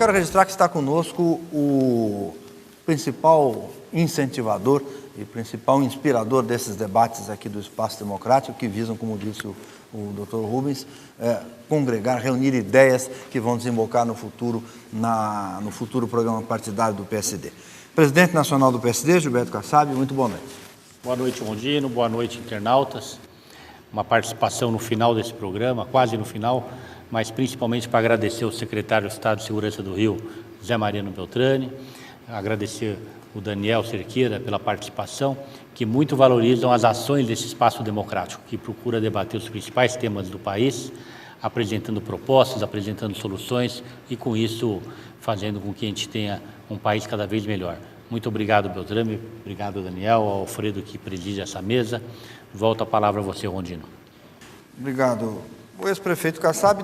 quero registrar que está conosco o principal incentivador e principal inspirador desses debates aqui do Espaço Democrático, que visam, como disse o Dr. Rubens, congregar, reunir ideias que vão desembocar no futuro programa partidário do PSD. Presidente nacional do PSD, Gilberto Kassab, muito boa noite. Boa noite, Rondino, boa noite, internautas. Uma participação no final desse programa, quase no final, mas principalmente para agradecer ao secretário de Estado de Segurança do Rio, Zé Mariano Beltrame, agradecer o Daniel Cerqueira pela participação, que muito valorizam as ações desse espaço democrático, que procura debater os principais temas do país, apresentando propostas, apresentando soluções e, com isso, fazendo com que a gente tenha um país cada vez melhor. Muito obrigado, Beltrame, obrigado, Daniel, ao Alfredo, que preside essa mesa. Volto a palavra a você, Rondino. Obrigado. O ex-prefeito Kassab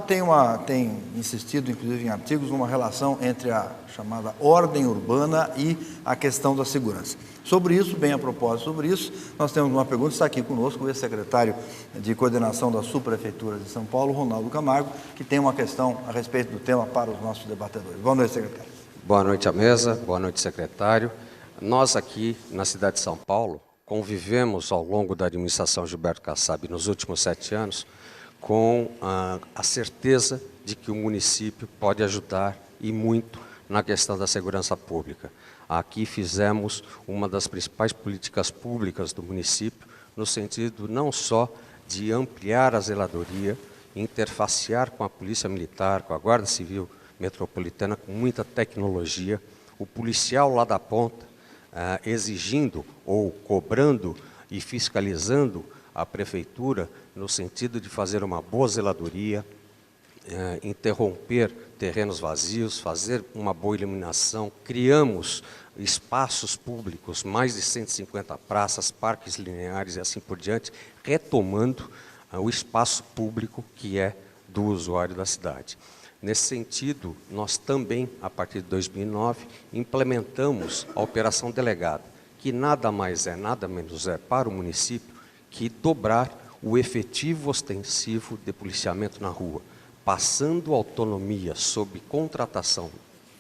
tem insistido, inclusive em artigos, numa relação entre a chamada ordem urbana e a questão da segurança. Sobre isso, bem a propósito sobre isso, nós temos uma pergunta, está aqui conosco o ex-secretário de coordenação da Subprefeitura de São Paulo, Ronaldo Camargo, que tem uma questão a respeito do tema para os nossos debatedores. Boa noite, secretário. Boa noite à mesa, boa noite, secretário. Nós aqui na cidade de São Paulo convivemos ao longo da administração Gilberto Kassab nos últimos 7 anos com a certeza de que o município pode ajudar e muito na questão da segurança pública. Aqui fizemos uma das principais políticas públicas do município, no sentido não só de ampliar a zeladoria, interfacear com a Polícia Militar, com a Guarda Civil Metropolitana, com muita tecnologia, o policial lá da ponta exigindo ou cobrando e fiscalizando a prefeitura no sentido de fazer uma boa zeladoria, interromper terrenos vazios, fazer uma boa iluminação. Criamos espaços públicos, mais de 150 praças, parques lineares e assim por diante, retomando o espaço público que é do usuário da cidade. Nesse sentido, nós também, a partir de 2009, implementamos a Operação Delegado, que nada mais é, nada menos é para o município que dobrar o efetivo ostensivo de policiamento na rua, passando autonomia sob contratação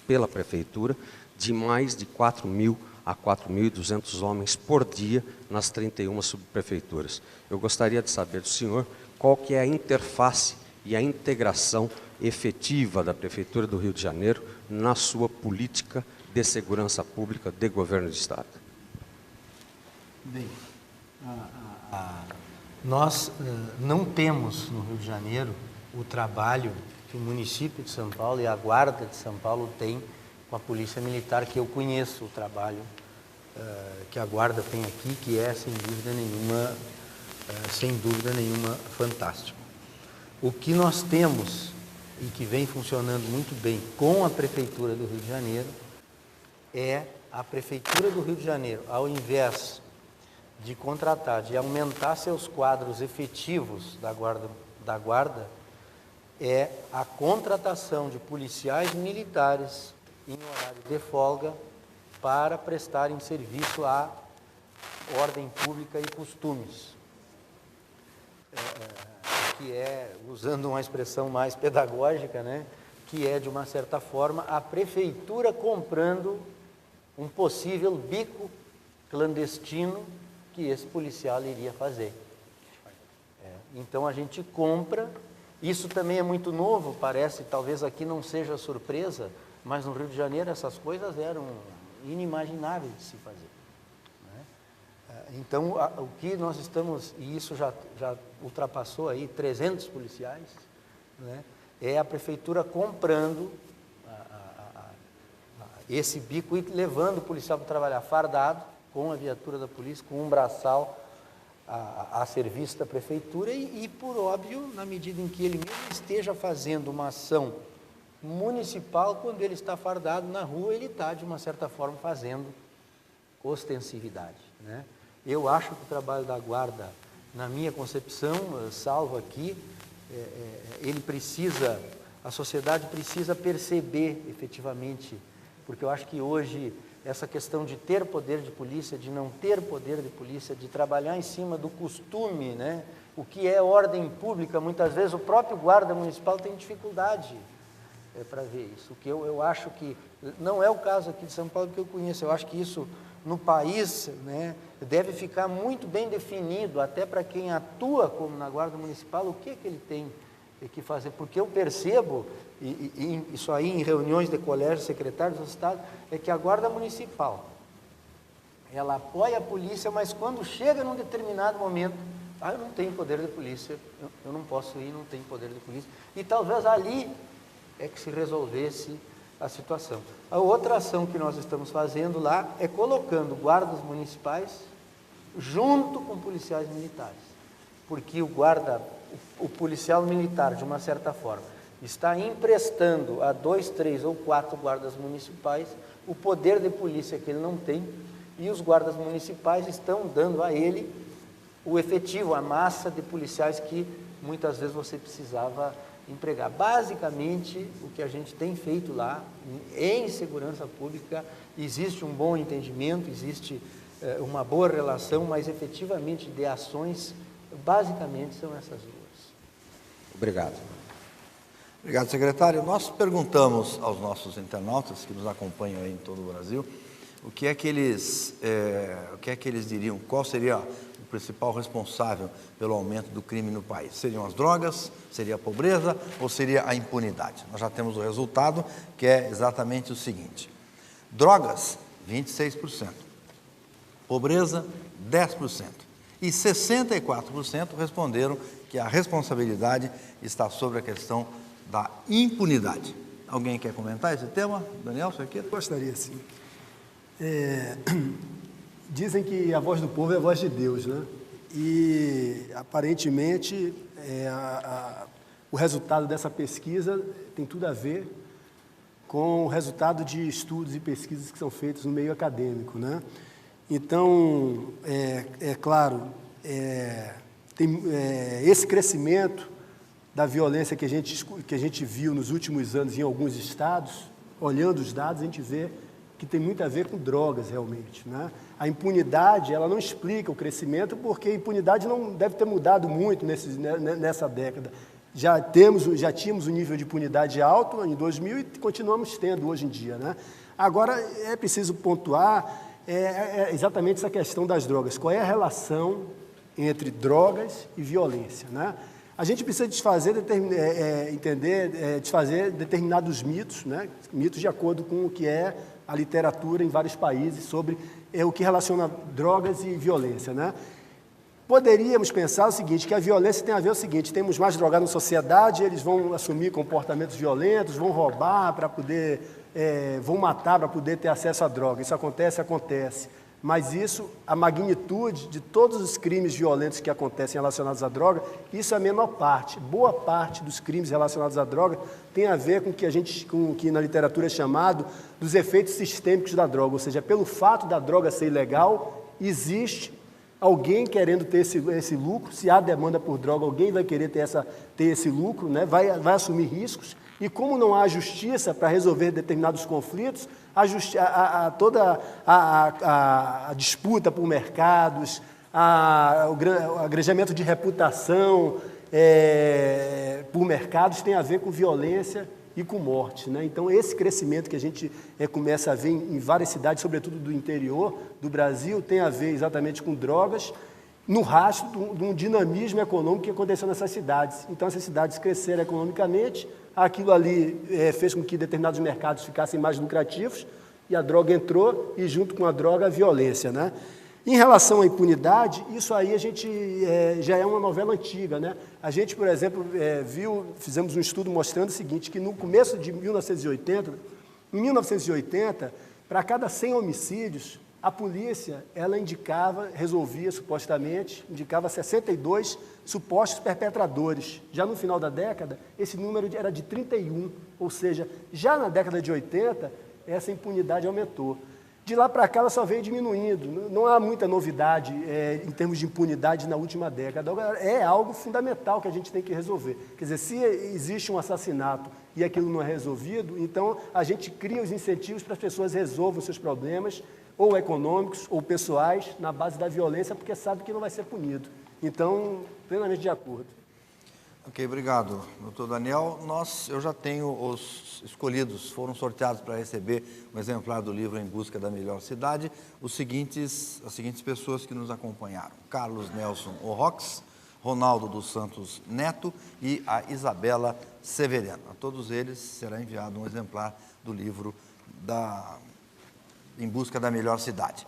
pela Prefeitura de mais de 4.000 a 4.200 homens por dia nas 31 subprefeituras. Eu gostaria de saber do senhor qual que é a interface e a integração efetiva da Prefeitura do Rio de Janeiro na sua política de segurança pública de governo de Estado. Bem, nós não temos no Rio de Janeiro o trabalho que o município de São Paulo e a Guarda de São Paulo tem com a Polícia Militar, que eu conheço o trabalho que a Guarda tem aqui, que é, sem dúvida nenhuma, fantástico. O que nós temos e que vem funcionando muito bem com a Prefeitura do Rio de Janeiro é a Prefeitura do Rio de Janeiro, ao invés de contratar, de aumentar seus quadros efetivos da Guarda, é a contratação de policiais militares em horário de folga para prestarem serviço à ordem pública e costumes. Que é, usando uma expressão mais pedagógica, né, que é, de uma certa forma, a Prefeitura comprando um possível bico clandestino que esse policial iria fazer. Então, a gente compra. Isso também é muito novo, parece, talvez aqui não seja surpresa, mas no Rio de Janeiro essas coisas eram inimagináveis de se fazer. Então, o que nós estamos, e isso já ultrapassou aí 300 policiais, né, é a Prefeitura comprando esse bico e levando o policial para trabalhar fardado, com a viatura da polícia, com um braçal a serviço da Prefeitura e, por óbvio, na medida em que ele mesmo esteja fazendo uma ação municipal, quando ele está fardado na rua, ele está, de uma certa forma, fazendo ostensividade, né? Eu acho que o trabalho da Guarda, na minha concepção, salvo aqui, a sociedade precisa perceber efetivamente, porque eu acho que hoje essa questão de ter poder de polícia, de não ter poder de polícia, de trabalhar em cima do costume, né? O que é ordem pública, muitas vezes o próprio guarda municipal tem dificuldade para ver isso. O que eu acho que não é o caso aqui de São Paulo que eu conheço, eu acho que isso no país, né, deve ficar muito bem definido, até para quem atua como na Guarda Municipal, o que ele tem que fazer, porque eu percebo, e isso aí em reuniões de colégios secretários do Estado, é que a Guarda Municipal, ela apoia a polícia, mas quando chega num determinado momento, eu não tenho poder de polícia, eu não posso ir, não tenho poder de polícia, e talvez ali é que se resolvesse a situação. A outra ação que nós estamos fazendo lá é colocando guardas municipais junto com policiais militares, porque o policial militar, de uma certa forma, está emprestando a 2, 3 ou 4 guardas municipais o poder de polícia que ele não tem, e os guardas municipais estão dando a ele o efetivo, a massa de policiais que muitas vezes você precisava empregar. Basicamente, o que a gente tem feito lá, em segurança pública, existe um bom entendimento, existe uma boa relação, mas efetivamente de ações, basicamente são essas duas. Obrigado. Obrigado, secretário. Nós perguntamos aos nossos internautas que nos acompanham aí em todo o Brasil, o que é que eles diriam, qual seria o principal responsável pelo aumento do crime no país? Seriam as drogas, seria a pobreza ou seria a impunidade? Nós já temos o resultado, que é exatamente o seguinte: drogas, 26%, pobreza, 10%, e 64% responderam que a responsabilidade está sobre a questão da impunidade. Alguém quer comentar esse tema? Daniel, você quer? Gostaria, sim. Dizem que a voz do povo é a voz de Deus, né? E, aparentemente, o resultado dessa pesquisa tem tudo a ver com o resultado de estudos e pesquisas que são feitos no meio acadêmico, né? Então, claro, tem esse crescimento da violência que a gente viu nos últimos anos em alguns estados, olhando os dados, a gente vê que tem muito a ver com drogas, realmente, né? A impunidade, ela não explica o crescimento, porque a impunidade não deve ter mudado muito nessa década. Já tínhamos um nível de impunidade alto em 2000 e continuamos tendo hoje em dia, né? Agora, é preciso pontuar exatamente essa questão das drogas. Qual é a relação entre drogas e violência, né? A gente precisa desfazer determinados mitos, né? Mitos de acordo com o que é a literatura em vários países sobre o que relaciona drogas e violência, né? Poderíamos pensar o seguinte, que a violência tem a ver o seguinte: temos mais drogados na sociedade, eles vão assumir comportamentos violentos, vão roubar para poder, vão matar para poder ter acesso à droga. Isso acontece. Mas isso, a magnitude de todos os crimes violentos que acontecem relacionados à droga, isso é a menor parte. Boa parte dos crimes relacionados à droga tem a ver com o que na literatura é chamado dos efeitos sistêmicos da droga, ou seja, pelo fato da droga ser ilegal, existe alguém querendo ter esse lucro. Se há demanda por droga, alguém vai querer ter esse lucro, né? Vai assumir riscos. E como não há justiça para resolver determinados conflitos, toda a disputa por mercados, o agrejamento de reputação por mercados tem a ver com violência e com morte, né? Então, esse crescimento que a gente começa a ver em várias cidades, sobretudo do interior do Brasil, tem a ver exatamente com drogas, no rastro de um dinamismo econômico que aconteceu nessas cidades. Então, essas cidades cresceram economicamente, aquilo ali fez com que determinados mercados ficassem mais lucrativos, e a droga entrou, e junto com a droga, a violência, né? Em relação à impunidade, isso aí a gente já é uma novela antiga, né? A gente, por exemplo, fizemos um estudo mostrando o seguinte, que no começo de 1980, para cada 100 homicídios, a polícia, ela resolvia supostamente, indicava 62 supostos perpetradores. Já no final da década, esse número era de 31, ou seja, já na década de 80, essa impunidade aumentou. De lá para cá, ela só veio diminuindo. Não há muita novidade em termos de impunidade na última década. É algo fundamental que a gente tem que resolver. Quer dizer, se existe um assassinato e aquilo não é resolvido, então a gente cria os incentivos para as pessoas resolvam seus problemas, ou econômicos, ou pessoais, na base da violência, porque sabe que não vai ser punido. Então, plenamente de acordo. Ok, obrigado, doutor Daniel. Eu já tenho os escolhidos, foram sorteados para receber um exemplar do livro Em Busca da Melhor Cidade, as seguintes pessoas que nos acompanharam: Carlos Nelson Orrox, Ronaldo dos Santos Neto e a Isabela Severiano. A todos eles será enviado um exemplar do livro Em Busca da Melhor Cidade.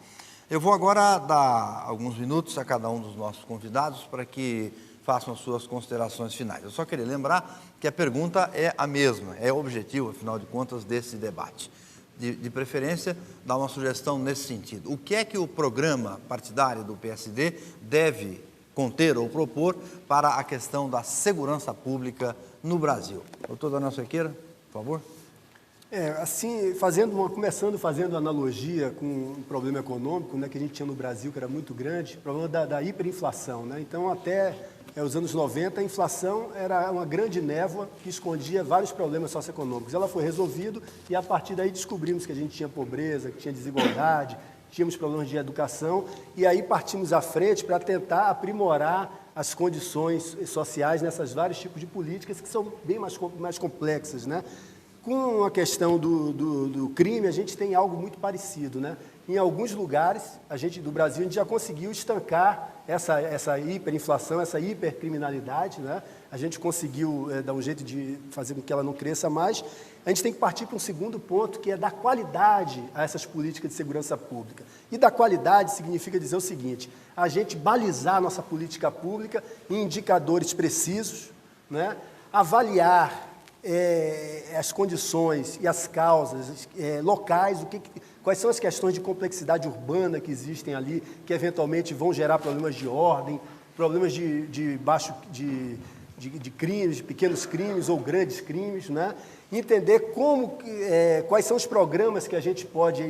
Eu vou agora dar alguns minutos a cada um dos nossos convidados para que façam as suas considerações finais. Eu só queria lembrar que a pergunta é a mesma, é o objetivo, afinal de contas, desse debate. De preferência, dar uma sugestão nesse sentido. O que é que o programa partidário do PSD deve conter ou propor para a questão da segurança pública no Brasil? Doutor Daniel Sequeira, por favor. Assim, começando fazendo analogia com um problema econômico, né, que a gente tinha no Brasil, que era muito grande, o problema da hiperinflação, né? Então, até os anos 90, a inflação era uma grande névoa que escondia vários problemas socioeconômicos. Ela foi resolvida e, a partir daí, descobrimos que a gente tinha pobreza, que tinha desigualdade, tínhamos problemas de educação, e aí partimos à frente para tentar aprimorar as condições sociais nessas vários tipos de políticas que são bem mais complexas, né? Com a questão do crime, a gente tem algo muito parecido, né? Em alguns lugares do Brasil, a gente já conseguiu estancar essa hiperinflação, essa hipercriminalidade, né? A gente conseguiu dar um jeito de fazer com que ela não cresça mais. A gente tem que partir para um segundo ponto, que é dar qualidade a essas políticas de segurança pública. E dar qualidade significa dizer o seguinte: a gente balizar a nossa política pública em indicadores precisos, né? Avaliar as condições e as causas locais, quais são as questões de complexidade urbana que existem ali, que eventualmente vão gerar problemas de ordem, problemas de crimes, de pequenos crimes ou grandes crimes, né? Entender quais são os programas que a gente pode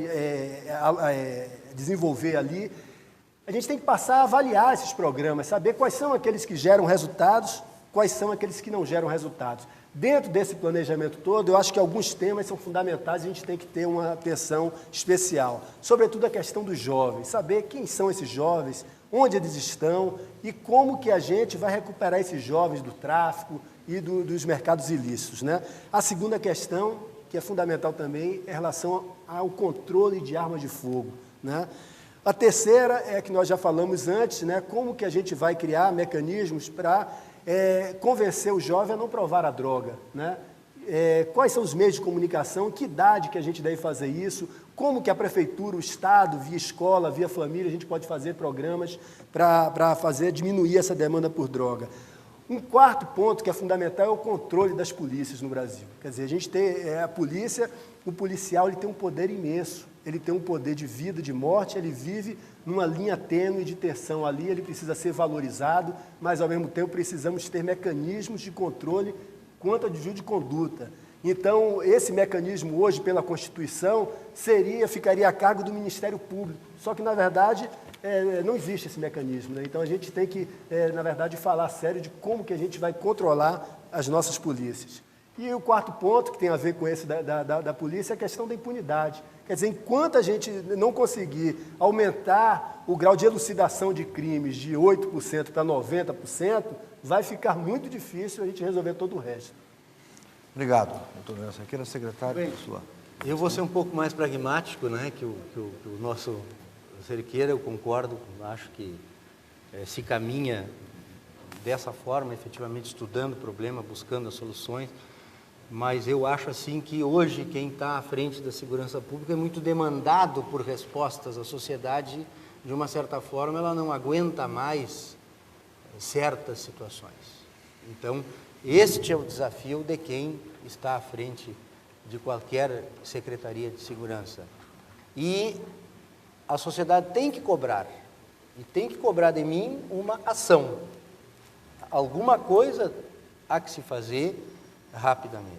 desenvolver ali. A gente tem que passar a avaliar esses programas, saber quais são aqueles que geram resultados, quais são aqueles que não geram resultados. Dentro desse planejamento todo, eu acho que alguns temas são fundamentais e a gente tem que ter uma atenção especial. Sobretudo a questão dos jovens, saber quem são esses jovens, onde eles estão e como que a gente vai recuperar esses jovens do tráfico e dos mercados ilícitos, né? A segunda questão, que é fundamental também, é em relação ao controle de armas de fogo, né? A terceira é que nós já falamos antes, né? Como que a gente vai criar mecanismos para convencer o jovem a não provar a droga, né? Quais são os meios de comunicação, que idade que a gente deve fazer isso, como que a prefeitura, o Estado, via escola, via família, a gente pode fazer programas para diminuir essa demanda por droga. Um quarto ponto que é fundamental é o controle das polícias no Brasil. Quer dizer, a gente tem o policial ele tem um poder imenso, ele tem um poder de vida, de morte, ele vive numa linha tênue de tensão ali, ele precisa ser valorizado, mas ao mesmo tempo precisamos ter mecanismos de controle quanto ao desvio de conduta. Então, esse mecanismo hoje, pela Constituição, ficaria a cargo do Ministério Público, só que, na verdade, não existe esse mecanismo, né? Então, a gente tem que, na verdade, falar sério de como que a gente vai controlar as nossas polícias. E o quarto ponto, que tem a ver com esse da polícia, é a questão da impunidade. Quer dizer, enquanto a gente não conseguir aumentar o grau de elucidação de crimes de 8% para 90%, vai ficar muito difícil a gente resolver todo o resto. Obrigado, doutor Daniel Sequeira, secretário. Bem, eu vou ser um pouco mais pragmático, né, que o nosso Sequeira, eu concordo, acho que se caminha dessa forma, efetivamente estudando o problema, buscando as soluções, mas eu acho assim que hoje quem está à frente da segurança pública é muito demandado por respostas. A sociedade, de uma certa forma, ela não aguenta mais certas situações. Então, este é o desafio de quem está à frente de qualquer secretaria de segurança. E a sociedade tem que cobrar, e tem que cobrar de mim uma ação. Alguma coisa há que se fazer rapidamente.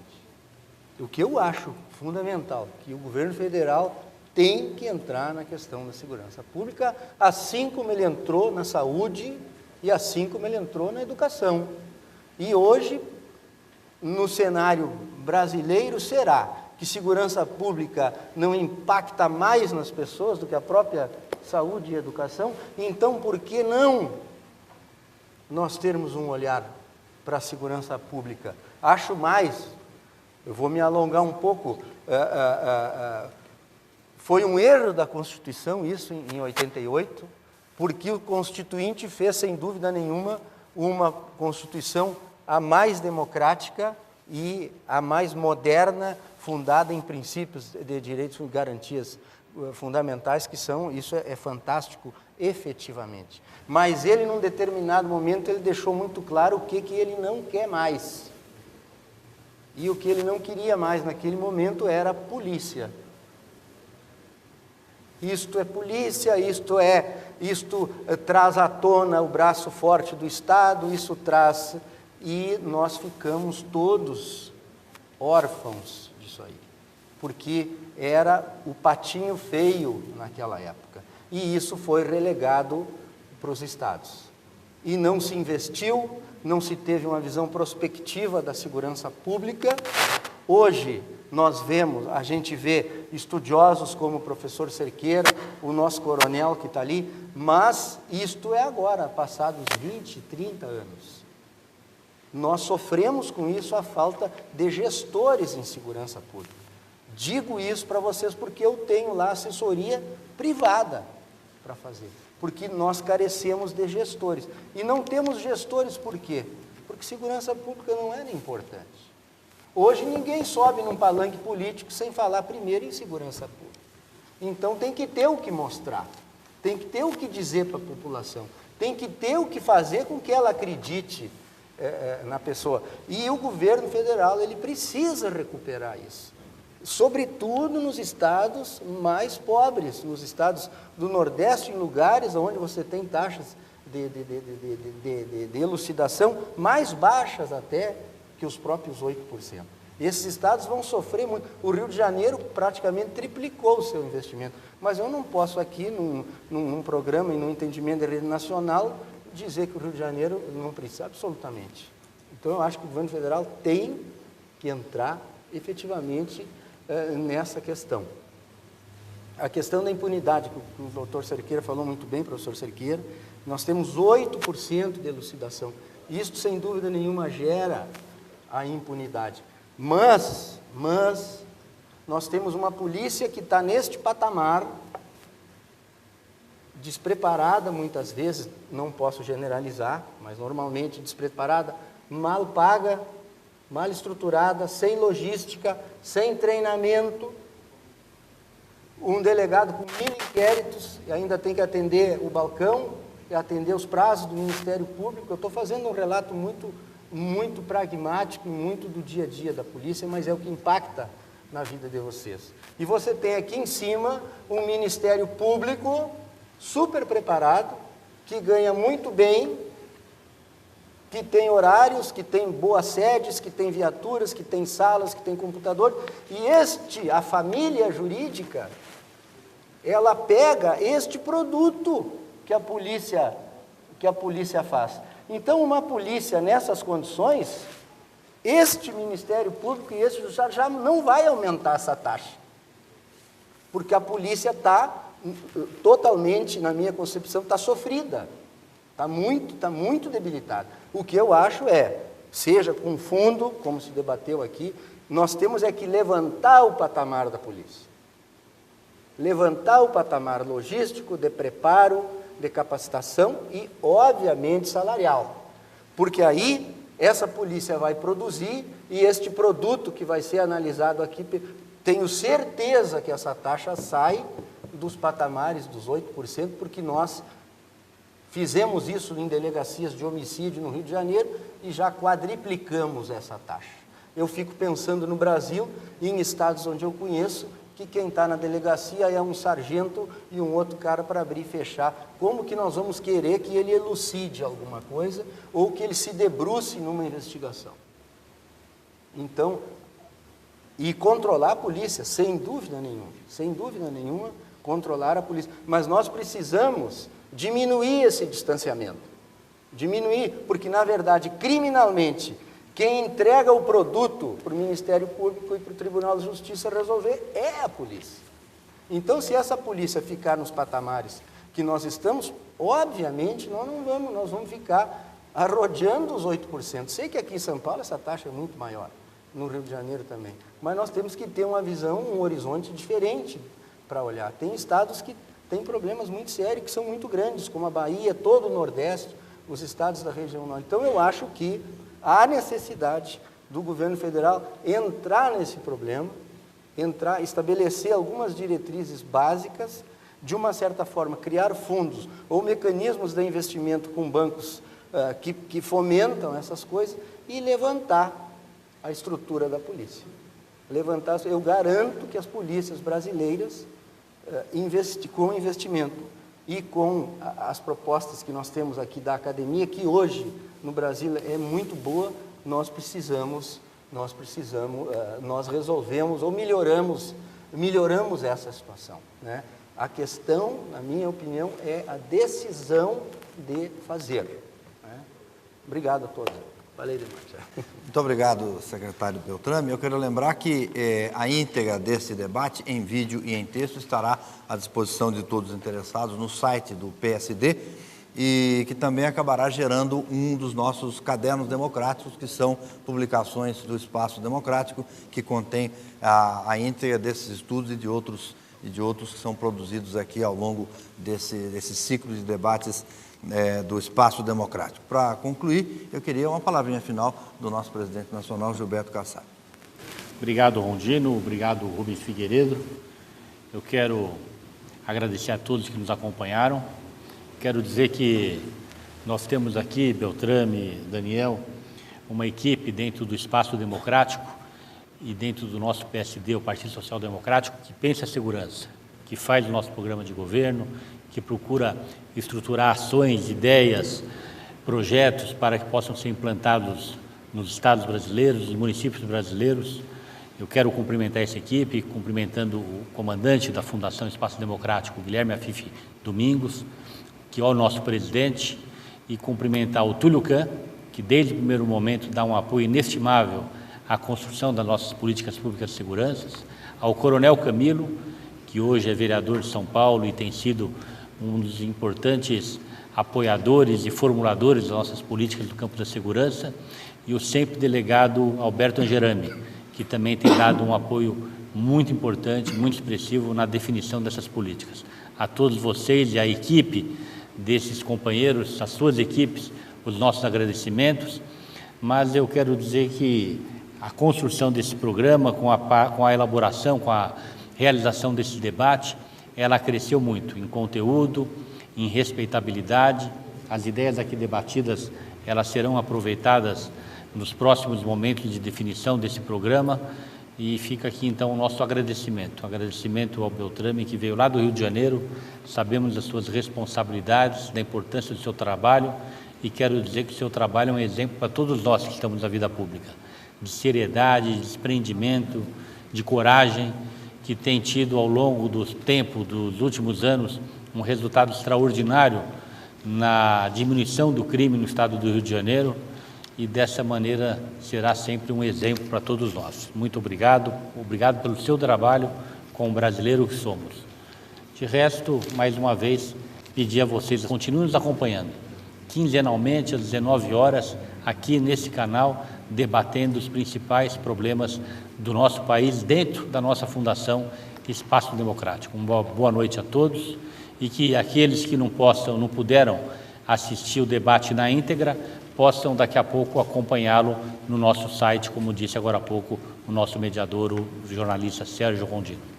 O que eu acho fundamental, que o governo federal tem que entrar na questão da segurança pública, assim como ele entrou na saúde e assim como ele entrou na educação. E hoje, no cenário brasileiro, será que segurança pública não impacta mais nas pessoas do que a própria saúde e educação? Então, por que não nós termos um olhar para a segurança pública. Acho mais, eu vou me alongar um pouco, foi um erro da Constituição isso em 88, porque o Constituinte fez, sem dúvida nenhuma, uma Constituição a mais democrática e a mais moderna, fundada em princípios de direitos e garantias fundamentais, que são, isso é fantástico, efetivamente. Mas ele, num determinado momento, ele deixou muito claro o que ele não quer mais. E o que ele não queria mais naquele momento era a polícia. Isto é polícia, isto traz à tona o braço forte do Estado, isso traz... E nós ficamos todos órfãos disso aí, porque era o patinho feio naquela época. E isso foi relegado para os estados. E não se investiu, não se teve uma visão prospectiva da segurança pública. Hoje a gente vê estudiosos como o professor Cerqueira, o nosso coronel que está ali, mas isto é agora, passados 20, 30 anos. Nós sofremos com isso a falta de gestores em segurança pública. Digo isso para vocês porque eu tenho lá assessoria privada para fazer, porque nós carecemos de gestores. E não temos gestores por quê? Porque segurança pública não era importante. Hoje ninguém sobe num palanque político sem falar primeiro em segurança pública. Então tem que ter o que mostrar, tem que ter o que dizer para a população, tem que ter o que fazer com que ela acredite na pessoa. E o governo federal, ele precisa recuperar isso. Sobretudo nos estados mais pobres, nos estados do Nordeste, em lugares onde você tem taxas de elucidação mais baixas até que os próprios 8%. Esses estados vão sofrer muito. O Rio de Janeiro praticamente triplicou o seu investimento. Mas eu não posso aqui, num programa e num entendimento de rede nacional, dizer que o Rio de Janeiro não precisa, absolutamente. Então, eu acho que o governo federal tem que entrar efetivamente nessa questão. A questão da impunidade, que o doutor Cerqueira falou muito bem, professor Cerqueira, nós temos 8% de elucidação. Isto, sem dúvida nenhuma, gera a impunidade. Mas nós temos uma polícia que está neste patamar, despreparada muitas vezes, não posso generalizar, mas normalmente despreparada, mal paga, mal estruturada, sem logística, sem treinamento, um delegado com 1000 inquéritos e ainda tem que atender o balcão e atender os prazos do Ministério Público. Eu estou fazendo um relato muito pragmático, muito do dia a dia da polícia, mas é o que impacta na vida de vocês. E você tem aqui em cima um Ministério Público super preparado, que ganha muito bem, que tem horários, que tem boas sedes, que tem viaturas, que tem salas, que tem computador. E a família jurídica, ela pega este produto que a polícia faz. Então, uma polícia nessas condições, este Ministério Público e este Judiciário já não vai aumentar essa taxa, porque a polícia está totalmente, na minha concepção, está sofrida, está muito debilitada. O que eu acho seja com fundo, como se debateu aqui, nós temos que levantar o patamar da polícia. Levantar o patamar logístico, de preparo, de capacitação e, obviamente, salarial. Porque aí, essa polícia vai produzir e este produto que vai ser analisado aqui, tenho certeza que essa taxa sai dos patamares dos 8%, porque nós fizemos isso em delegacias de homicídio no Rio de Janeiro e já quadriplicamos essa taxa. Eu fico pensando no Brasil e em estados onde eu conheço, que quem está na delegacia é um sargento e um outro cara para abrir e fechar. Como que nós vamos querer que ele elucide alguma coisa ou que ele se debruce numa investigação? Então, e controlar a polícia, sem dúvida nenhuma, controlar a polícia. Mas nós precisamos diminuir esse distanciamento. Diminuir, porque, na verdade, criminalmente, quem entrega o produto para o Ministério Público e para o Tribunal de Justiça resolver é a polícia. Então, se essa polícia ficar nos patamares que nós estamos, obviamente, nós vamos ficar arrodeando os 8%. Sei que aqui em São Paulo essa taxa é muito maior, no Rio de Janeiro também, mas nós temos que ter uma visão, um horizonte diferente para olhar. Tem estados que têm problemas muito sérios, que são muito grandes, como a Bahia, todo o Nordeste, os estados da região norte. Então eu acho que há necessidade do governo federal entrar nesse problema, estabelecer algumas diretrizes básicas, de uma certa forma criar fundos ou mecanismos de investimento com bancos que fomentam essas coisas e levantar a estrutura da polícia. Eu garanto que as polícias brasileiras, com investimento e com as propostas que nós temos aqui da academia, que hoje no Brasil é muito boa, nós resolvemos ou melhoramos essa situação, né? A questão, na minha opinião, é a decisão de fazer, né? Obrigado a todos. Falei demais. Muito obrigado, secretário Beltrame. Eu quero lembrar que a íntegra desse debate, em vídeo e em texto, estará à disposição de todos os interessados no site do PSD e que também acabará gerando um dos nossos cadernos democráticos, que são publicações do Espaço Democrático, que contém a íntegra desses estudos e de outros que são produzidos aqui ao longo desse ciclo de debates do Espaço Democrático. Para concluir, eu queria uma palavrinha final do nosso presidente nacional, Gilberto Kassab. Obrigado, Rondino. Obrigado, Rubens Figueiredo. Eu quero agradecer a todos que nos acompanharam. Quero dizer que nós temos aqui, Beltrame, Daniel, uma equipe dentro do Espaço Democrático e dentro do nosso PSD, o Partido Social Democrático, que pensa a segurança, que faz o nosso programa de governo, que procura estruturar ações, ideias, projetos para que possam ser implantados nos estados brasileiros, nos municípios brasileiros. Eu quero cumprimentar essa equipe, cumprimentando o comandante da Fundação Espaço Democrático, Guilherme Afife Domingos, que é o nosso presidente, e cumprimentar o Túlio Kahn, que desde o primeiro momento dá um apoio inestimável à construção das nossas políticas públicas de segurança, ao Coronel Camilo, que hoje é vereador de São Paulo e tem sido um dos importantes apoiadores e formuladores das nossas políticas do campo da segurança, e o sempre delegado Alberto Angerami, que também tem dado um apoio muito importante, muito expressivo na definição dessas políticas. A todos vocês e à equipe desses companheiros, as suas equipes, os nossos agradecimentos, mas eu quero dizer que a construção desse programa, com a elaboração, com a realização desse debate, ela cresceu muito em conteúdo, em respeitabilidade. As ideias aqui debatidas, elas serão aproveitadas nos próximos momentos de definição desse programa, e fica aqui então o nosso agradecimento ao Beltrame, que veio lá do Rio de Janeiro. Sabemos das suas responsabilidades, da importância do seu trabalho, e quero dizer que o seu trabalho é um exemplo para todos nós que estamos na vida pública, de seriedade, de desprendimento, de coragem, que tem tido ao longo do tempo, dos últimos anos, um resultado extraordinário na diminuição do crime no estado do Rio de Janeiro, e dessa maneira será sempre um exemplo para todos nós. Muito obrigado pelo seu trabalho com o brasileiro que somos. De resto, mais uma vez, pedir a vocês, continuem nos acompanhando, quinzenalmente às 19 horas, aqui nesse canal, debatendo os principais problemas do nosso país dentro da nossa Fundação Espaço Democrático. Uma boa noite a todos, e que aqueles que não puderam assistir o debate na íntegra, possam daqui a pouco acompanhá-lo no nosso site, como disse agora há pouco o nosso mediador, o jornalista Sérgio Rondino.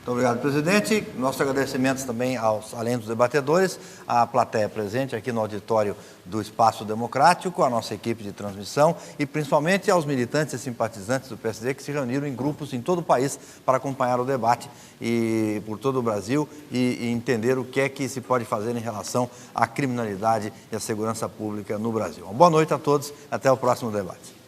Muito obrigado, presidente. Nossos agradecimentos também, além dos debatedores, à plateia presente aqui no auditório do Espaço Democrático, à nossa equipe de transmissão e principalmente aos militantes e simpatizantes do PSD que se reuniram em grupos em todo o país para acompanhar o debate e por todo o Brasil e entender o que é que se pode fazer em relação à criminalidade e à segurança pública no Brasil. Uma boa noite a todos, até o próximo debate.